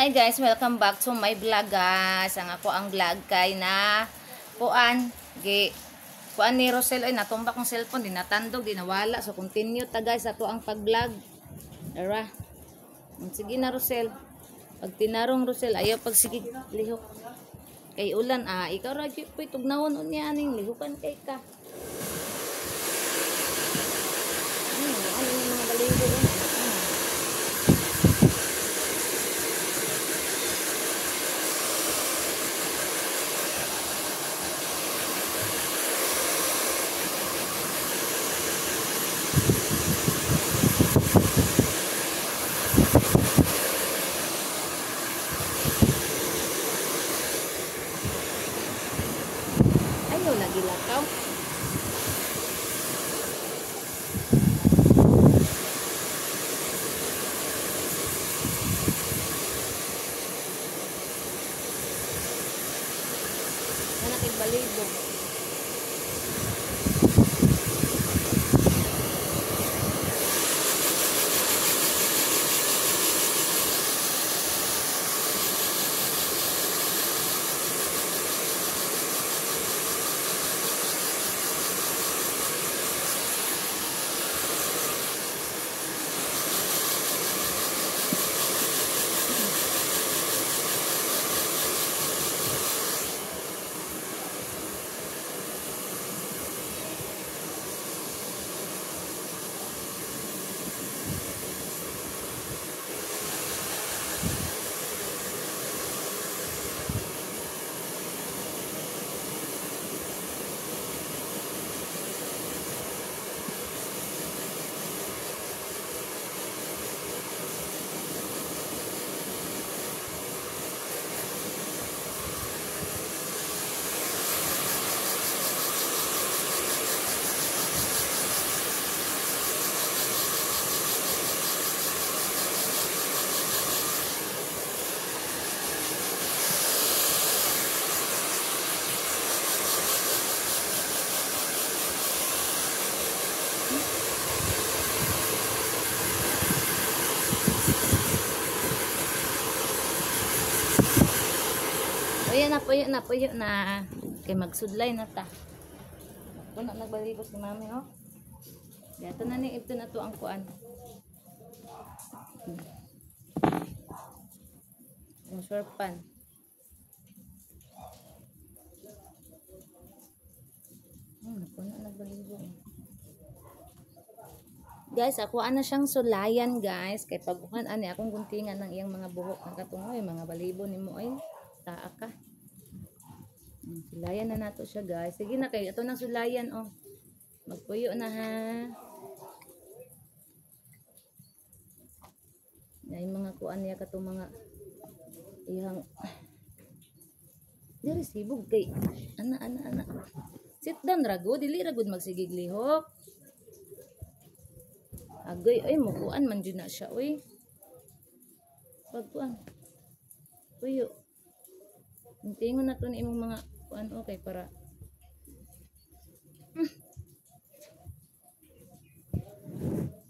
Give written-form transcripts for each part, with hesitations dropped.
Hi guys, welcome back to my vlog guys. Ang ako ang vlog kay na kuan ni Rosel ay natumba kong cellphone, di natandog, di nawala. So continue ta guys ato ang pag-vlog. Tara. Sige na Rosel. Pag tinarong Rosel, ayaw pag sige lihok. Kay ulan ikaw ra gyud puy tugnawon unya aning lihukan kay ka. Ano yung mga baligo ayaw lagi lakaw. Nanakig baligo. Puyo na. Kay magsudlay na ta. Ito na nagbaligo si mami, oh. Dito na ni, ito na to ang kuan. Yung sharpan. Ito na nagbaligo. Guys, ako na siyang sulayan, guys. Kay pagbukan, akong guntingan ng iyang mga buhok. Ang katungoy, mga balibo ni mo, ay. Taa ka. Sulayan na nato siya guys. Sige na kayo. Ito na sulayan oh. Magpuyo na ha. Yung mga kuan niya katong mga ihang diri sibog kay ana. Sit down rago. Dili ragod magsigig lihok. Agoy ay mo kuan man jud na siya oy. Pagkuan. Puyo. Tingon na to ni imong mga kuan okay para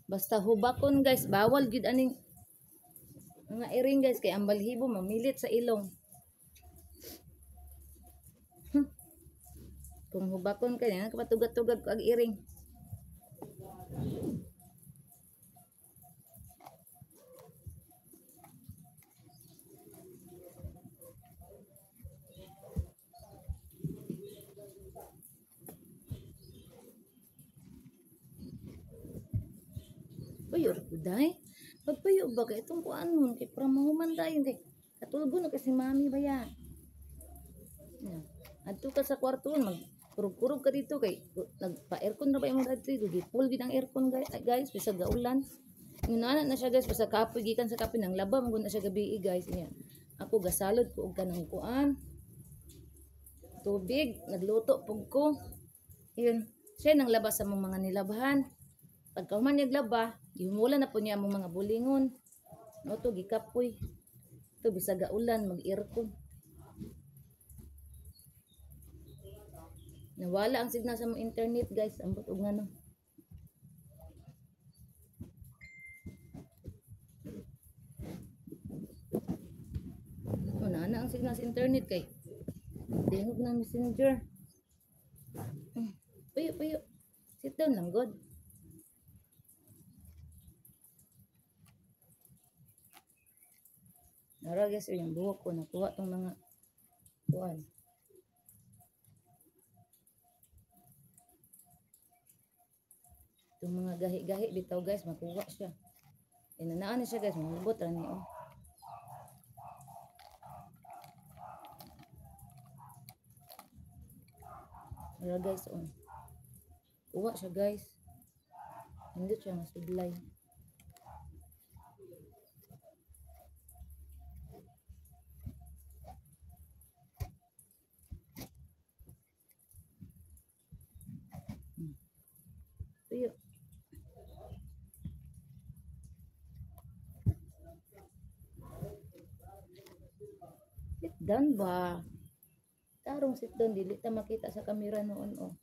basta hubakon guys, bawal gid aning mga iring guys kay ang balhibo mamilit sa ilong. Kung hubakon kay nga kapatugad-tugad ko ag iring. Puyo ra pud day. Pagpuyo ba kay itong kuan mo kay para mahuman dayon kay katulgo na kasi mami ba yan. Adto ka sa kwarto magkurog-kurog ka dito kay nagpa-aircon na ba imong adto gipul gid ang aircon guys bisag gaulan. Nguna na siya guys basta kapoy gikan sa kapoy nang laba man na siya gabi guys niya. Ako gasalod ko og kanang kuan. Tubig, nagluto pug ko. Yun, siya nang labas sa mga nilabahan. Pagka human naglaba, gihumulan na po niya among mga bulingon. No to gikapoy. To bisag gaulan mag-aircon. Nawala ang signal sa mong internet guys. Ambot og ngano. ang signal sa internet kay tingog ng messenger. Puyo, puyo. Sit down lang, God. Nara guys, yung buhok ko. Nakuha tong mga kuwan. Itong mga gahi-gahi bitaw guys, makuha siya. Inanaan na siya guys, mahubot rani oh. Nara guys, oh. Kuha siya guys. Hindi siya masudlay. Tuyo. Sit down ba? Tarong sit down, dili ta makita sa kamera noon oh.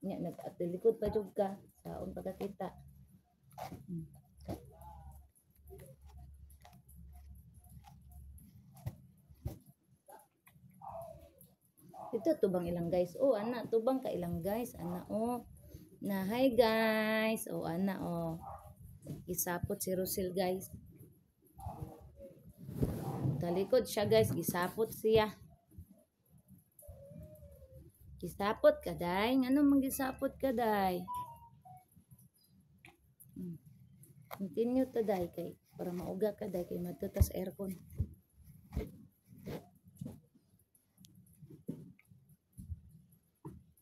Nya at likod pa jud ka, saon pagkakita. Ito tubang ilang guys. Oh, ana, tubang ka ilang guys. Ana oh. Na hi guys. Oh, ana oh. Gisapot si Rosel guys. Talikod siya guys, gisapot siya. Gisapot ka day. Ano mang gisapot ka day? Continue ta day kay para mauga ka day kay matutas aircon.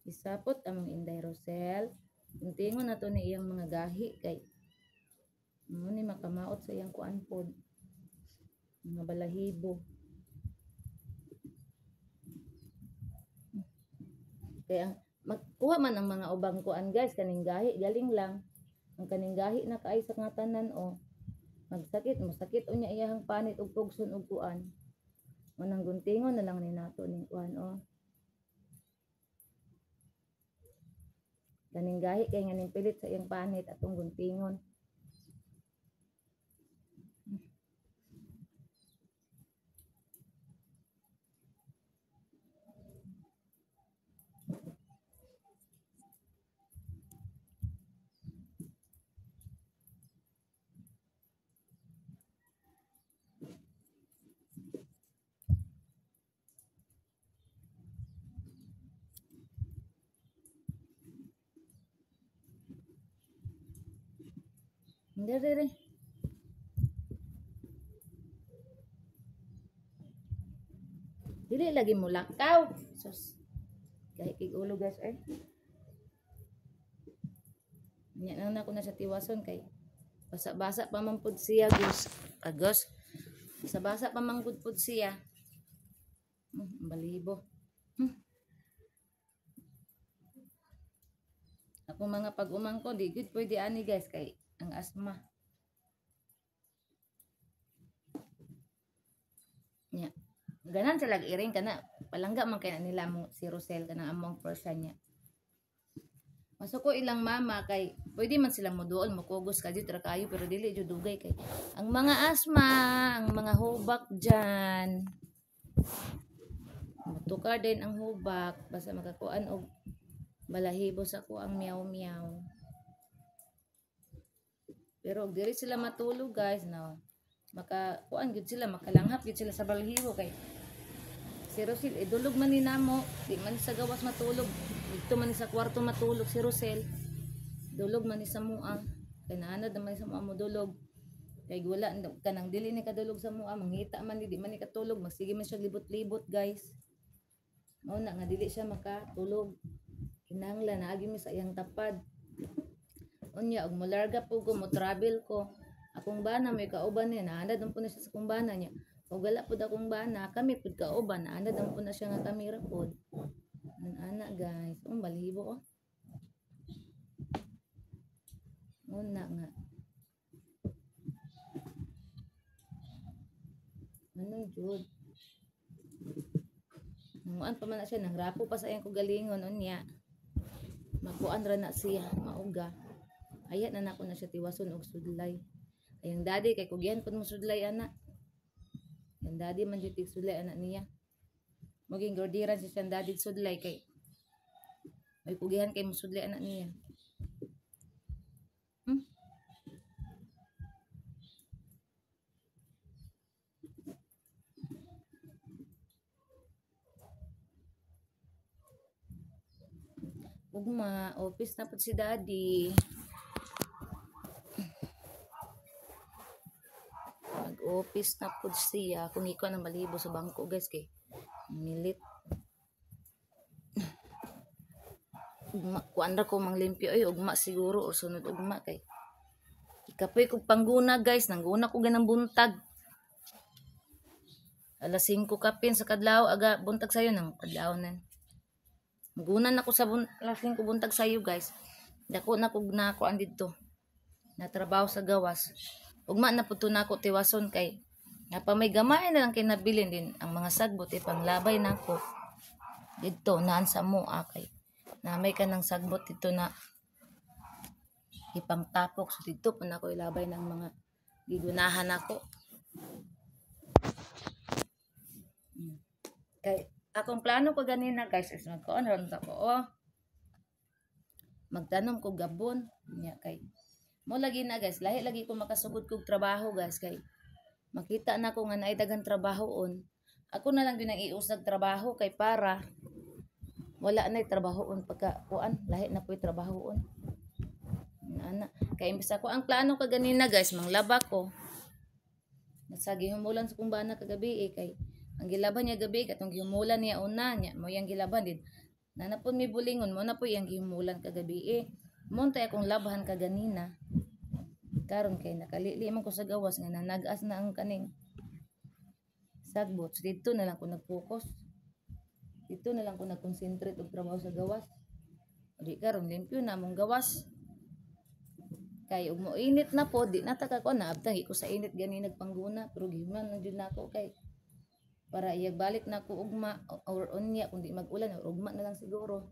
Gisapot among Inday Rosel. Tingon na to ni iyang mga gahi kay ni makamaot sa iyang kuan pod. Mga balahibo. Kaya magkuha man ang mga ubang kuan guys, kaning gahi galing lang. Ang kaning gahi na kaay sa nga tanan o. Magsakit, masakit unya iyang panit ug pugson ug kuan. Manang guntingon na lang ni nato ning kuan o. Kaning gahi kay nganing pilit sa iyang panit atong guntingon. Hindi. Dili lagi mo lakaw. Sus. Kahit kigulo guys eh. Nya nang ako na sa tiwason kay basa-basa pa man pud siya Gus. Agos. Basa-basa pa man pud siya. Balibo. Ako mga pag-umang ko, di good pwede ani guys kay ang asma. Nya. Ganan sila iring kana palangga man kay nila mo si Rosel kana among person niya. Masuko ilang mama kay pwede man silang moduol mukugos ka jud ra kayo pero dili jud dugay kay ang mga asma, ang mga hubak diyan. Matukar din ang hubak basta makakuan og balahibo sa kuang meow. Pero og diri sila matulog guys na makakuan gud sila makalanghap gud sila sa balahibo kay si Rosel idulog man ni namo di man sa gawas matulog dito man sa kwarto matulog si Rosel dulog man ni sa muang kay naanad naman sa muang mo dulog kay wala kanang dili ni kadulog sa muang mangita man di man ni katulog magsige man siya libot-libot guys mao na nga dili siya makatulog kinahanglan naagi mi sa iyang tapad unya og molarga po ko mo travel ko akong bana may kauban niya naanad man po na siya sa akong bana niya o gala po akong bana, kami po kauban, naanad ang po na siya nga kamera po. Ana guys, balibo oh. Una nga. Anong jud? Nanguan pa man na siya, nangrapo pa sa iyang kugalingon, unya. Makuan ra na siya, mauga. Ayat na nako na siya tiwason og sudlay. Ayang daddy, kay kugyan po mo sudlay, anak. Ang daddy man dito sudlay anak niya. Maging gordiran si siyang daddy sudlay kay may pugihan kay musudlay anak niya. Hmm? Ugma, office na po si daddy. Mag-office na po siya. Kung ikaw na malibo sa bangko guys kay milit. Ugma, kuandra ko manglimpyo ay ugma siguro o sunod ugma kay ikapoy kog pangguna guys, nangguna ko ganang buntag. Alas 5 kapin sa kadlaw aga buntag sayo nang kadlaw nan. Gunan ako sa alas 5 buntag sayo guys. Dako na kog nako andito. Na trabaho sa gawas. Ugma na puto nako tiwason kay napamay gamay na lang kay nabilin din ang mga sagbot ipanglabay nako. Dito naan sa mo kay na may ka ng sagbot dito na ipangtapok so dito po na ko ilabay ng mga gigunahan ako. Kay akong plano ko ganina guys is magkuan ron ko magtanom ko gabon nya kay mo lagi na guys lahi lagi ko makasugod kog trabaho guys kay makita na ko nga naay daghang trabahoon ako na lang din ang iusag trabaho kay para wala na trabahoon pagka kuan lahi na po'y trabahoon ana kay imbes ako ang plano ko ganina guys manglaba ko nasa gihumulan sa kung bana kagabi kay ang gilaban niya gabi katong gihumulan niya una niya mo yang gilaban din nanapon mi bulingon mo na po yang gihumulan kagabi montay akong labahan kaganina karon kay nakalili man ko sa gawas nga nanagas na ang kaning sagbot so, dito na lang ko nag-focus dito na lang ko nag-concentrate og trabaho sa gawas di karon limpyo na mong gawas kay ug mo init na po di nataka ko na abtang ko sa init gani nagpangguna pero gihuman na jud nako kay para iyag balik na ko ugma or unya kun di mag-ulan or ugma na lang siguro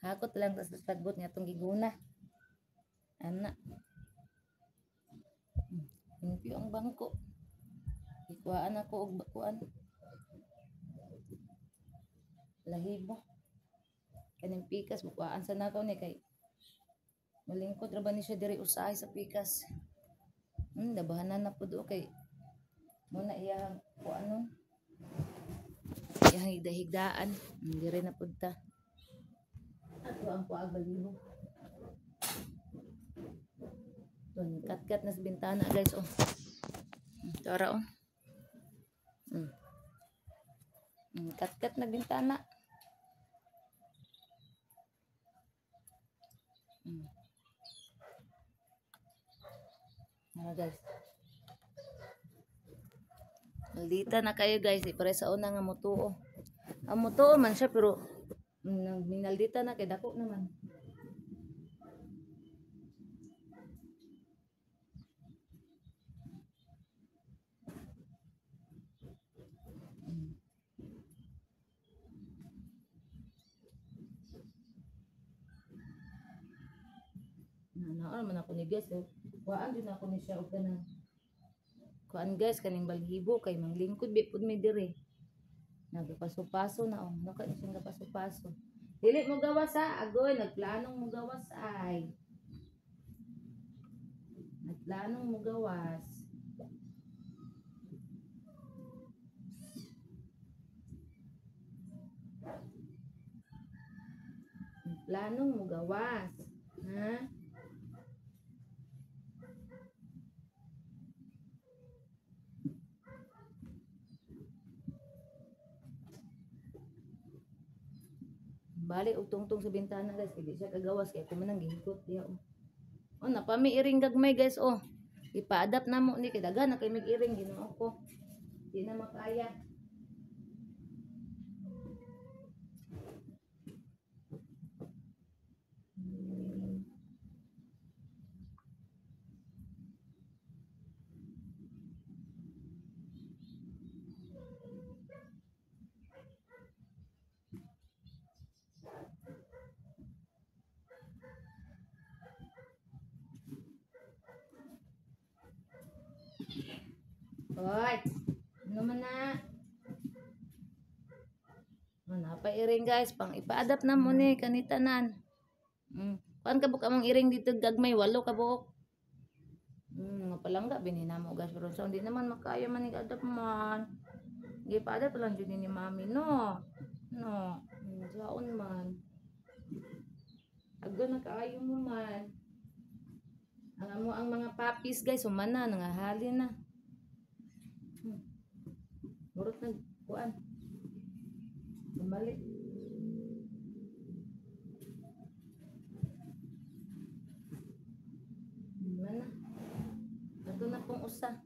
hakot lang sa sagbot nga tong giguna ana limpyo ang bangko ikuhaan ako og bakuan lahibo kaning pikas bukuhaan sa nakaw ni kay malingkod ra ba ni siya diri usahay sa pikas dabahanan na pud kay mo na iyang kuanon iyang higda-higdaan diri na pud ta ato ang kuag balibo ton kat-kat na sa bintana guys tara kat-kat na bintana guys maldita na kayo guys pare sa una nga mutuo ang mutuo man siya pero minaldita na kay dako naman naan man ako ni guys kuan din ako ni siya og kanang kuan guys kaning balhibo kay manglingkod bipod mi dire nagapaso-paso na naka siyang gapaso-paso dili mo gawas agoy nagplanong mo gawas nagplanong mo gawas nagplanong mo gawas ha balik og tungtong sa bintana guys kay di siya kagawas kay kuman nang gihikot diha napami iring gagmay guys ipa-adapt na mo ni kay daghan na kay mig-iring Ginoo ko di na makaya Hoy, ano man pairing guys, pang ipa-adapt na mo ni kanitanan. Kuan ka buka mong iring dito gagmay 8 ka buok. Mga palangga binina mo guys, pero so hindi naman makaya man adapt man. Gi pa-adapt lang jud ni mami no. No, saon man. Agdo na kaayo mo man. Ang mga puppies guys, humana nangahali na. Murot na kuan. Bumalik. Mana? Ato na pong usa.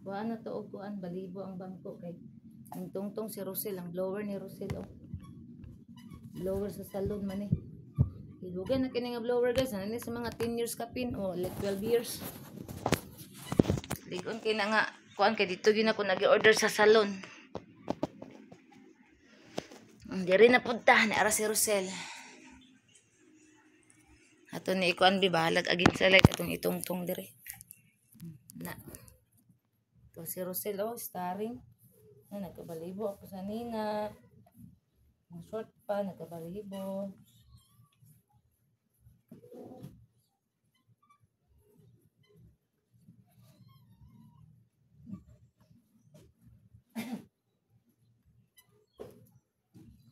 Kuan na to og kuan balibo ang bangko kay ang tungtong si Rosel, ang blower ni Rosel oh. Blower sa salon man eh. Ilugay na kini nga blower guys, ano sa mga 10 years kapin o like 12 years. Ligon kay na nga kuan kay dito gyud ako nag-order sa salon. Diri na punta ni ara si Rosel. Ato ni ikuan bi bahalag agin sa like atong itungtong diri. Na. To si Rosel oh, starring. Na nagkabalibo ako sa nina. Ang short pa nagkabalibo.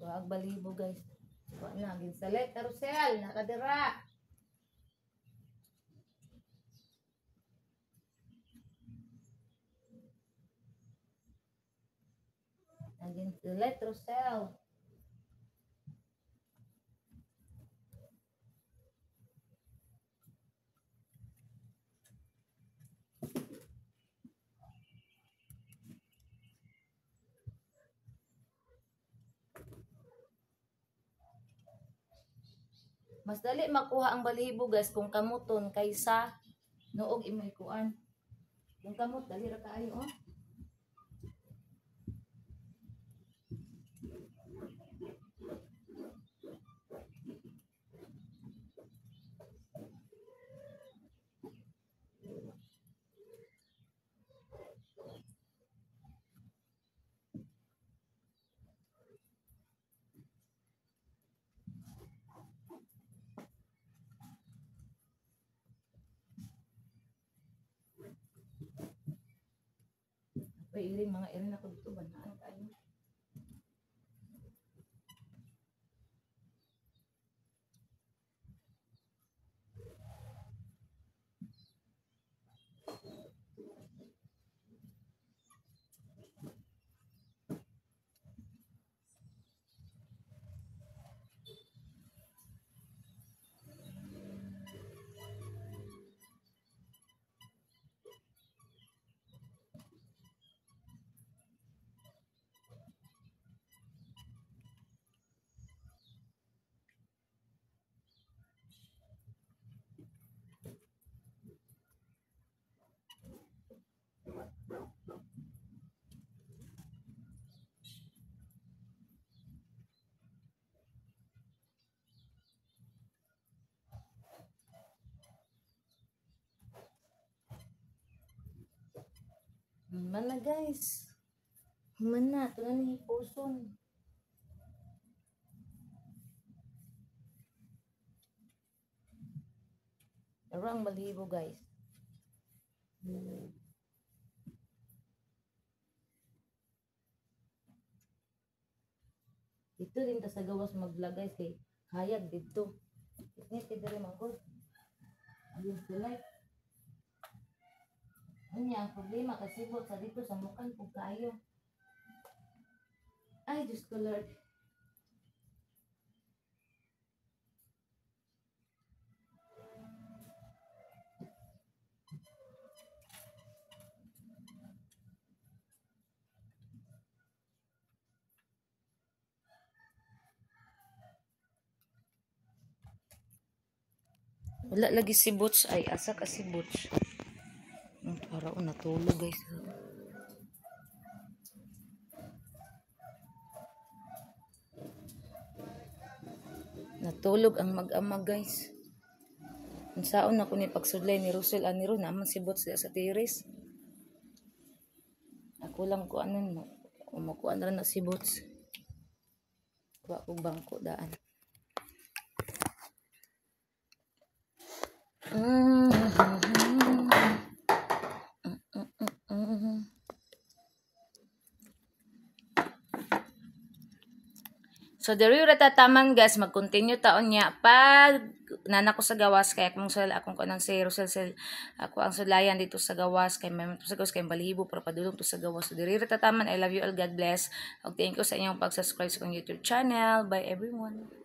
Wag balibo guys. Wa na gin salet Rosel nakadira. Agin salet Rosel. Mas dali makuha ang balibo guys kung kamuton kaysa noog imay kuan. Yung kamot dali ra kaayo oh. Iring mga iring ako dito banaan kayo. Mana guys. Mana to na ni puson. Arang balibo guys. Dito din ta sa gawas mag-vlog guys kay hayag dito. Iknit kay diri magod. Ayun sulay. Ano ang problema kasi bot sa dito sa mukan po kayo. Ay, Diyos ko Lord. Wala lagi si Boots. Ay, asa ka si Boots. Para natulog guys. Natulog ang mag-ama guys. Unsaon ako ni pagsudlay ni Rosel aniro naman si Boots sa tiris. Ako lang ko anon mo. Umakuan ra na si Boots. Wa ko bangko daan. So, diri ra tataman guys, mag-continue taon niya. Pag nana ko sa gawas, kaya kung sal akong kanang si Rosel, ako ang sulayan dito sa gawas, kay may sa gawas, kay balihibo, para padulong to sa gawas. So, diri ra tataman. I love you all. God bless. Og thank you sa inyong pag-subscribe sa akong YouTube channel. Bye everyone.